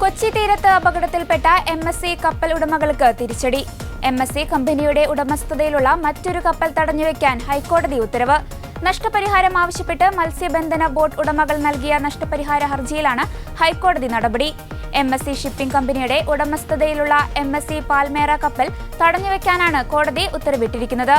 കൊച്ചി തീരത്ത് അപകടത്തിൽപ്പെട്ട MSC കപ്പൽ ഉടമകൾക്ക് തിരിച്ചടി. MSC കമ്പനിയുടെ ഉടമസ്ഥതയിലുള്ള മറ്റൊരു കപ്പൽ തടഞ്ഞുവെക്കാൻ ഹൈക്കോടതി ഉത്തരവ്. നഷ്ടപരിഹാരം ആവശ്യപ്പെട്ട് മത്സ്യബന്ധന ബോട്ട് ഉടമകൾ നൽകിയ നഷ്ടപരിഹാര ഹർജിയിലാണ് ഹൈക്കോടതി നടപടി. MSC ഷിപ്പിംഗ് കമ്പനിയുടെ ഉടമസ്ഥതയിലുള്ള MSC പാൽമേറ കപ്പൽ തടഞ്ഞുവെക്കാനാണ് കോടതി ഉത്തരവിട്ടിരിക്കുന്നത്.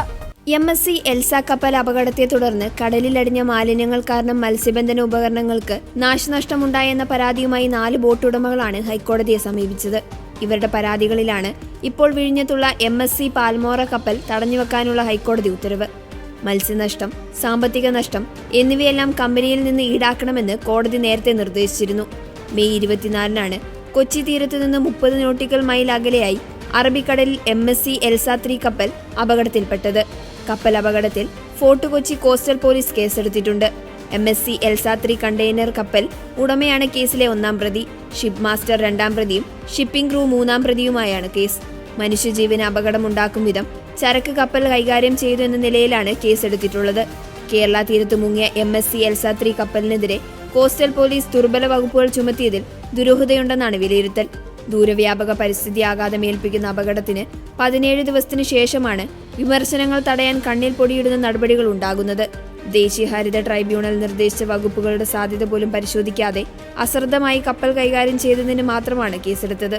MSC എൽസ കപ്പൽ അപകടത്തെ തുടർന്ന് കടലിലടിഞ്ഞ മാലിന്യങ്ങൾ കാരണം മത്സ്യബന്ധന ഉപകരണങ്ങൾക്ക് നാശനഷ്ടമുണ്ടായെന്ന പരാതിയുമായി 4 ബോട്ട് ഉടമകളാണ് ഹൈക്കോടതിയെ സമീപിച്ചത്. ഇവരുടെ പരാതികളിലാണ് ഇപ്പോൾ വിഴിഞ്ഞത്തുള്ള MSC പാൽമേറ കപ്പൽ തടഞ്ഞുവെക്കാനുള്ള ഹൈക്കോടതി ഉത്തരവ്. മത്സ്യനഷ്ടം, സാമ്പത്തിക നഷ്ടം എന്നിവയെല്ലാം കമ്പനിയിൽ നിന്ന് ഈടാക്കണമെന്ന് കോടതി നേരത്തെ നിർദ്ദേശിച്ചിരുന്നു. മെയ് 24-നാണ് കൊച്ചി തീരത്തു നിന്ന് 30 നോട്ടിക്കൽ മൈൽ അകലെയായി അറബിക്കടലിൽ MSC എൽസ 3 കപ്പൽ അപകടത്തിൽപ്പെട്ടത്. കപ്പൽ അപകടത്തിൽ ഫോർട്ട് കൊച്ചി കോസ്റ്റൽ പോലീസ് കേസെടുത്തിട്ടുണ്ട്. MSC എൽസ 3 കണ്ടെയ്നർ കപ്പൽ ഉടമയാണ് കേസിലെ 1-ാം പ്രതി. ഷിപ്പ് മാസ്റ്റർ 2-ാം പ്രതിയും ഷിപ്പിംഗ് ക്രൂ 3-ാം പ്രതിയുമായാണ് കേസ്. മനുഷ്യജീവന് അപകടമുണ്ടാക്കും വിധം ചരക്ക് കപ്പൽ കൈകാര്യം ചെയ്തു എന്ന നിലയിലാണ് കേസെടുത്തിട്ടുള്ളത്. കേരള തീരത്ത് മുങ്ങിയ MSC എൽസ 3 കപ്പലിനെതിരെ കോസ്റ്റൽ പോലീസ് ദുർബല വകുപ്പുകൾ ചുമത്തിയതിൽ ദുരൂഹതയുണ്ടെന്നാണ് വിലയിരുത്തൽ. ദൂരവ്യാപക പരിസ്ഥിതി ആഘാതമേൽപ്പിക്കുന്ന അപകടത്തിന് 17 ദിവസത്തിനു ശേഷമാണ് വിമർശനങ്ങൾ തടയാൻ കണ്ണിൽ പൊടിയിടുന്ന നടപടികൾ ഉണ്ടാകുന്നത്. ദേശീയ ഹരിത ട്രൈബ്യൂണൽ നിർദ്ദേശിച്ച വകുപ്പുകളുടെ സാധ്യത പോലും പരിശോധിക്കാതെ അശ്രദ്ധമായി കപ്പൽ കൈകാര്യം ചെയ്തതിന് മാത്രമാണ് കേസെടുത്തത്.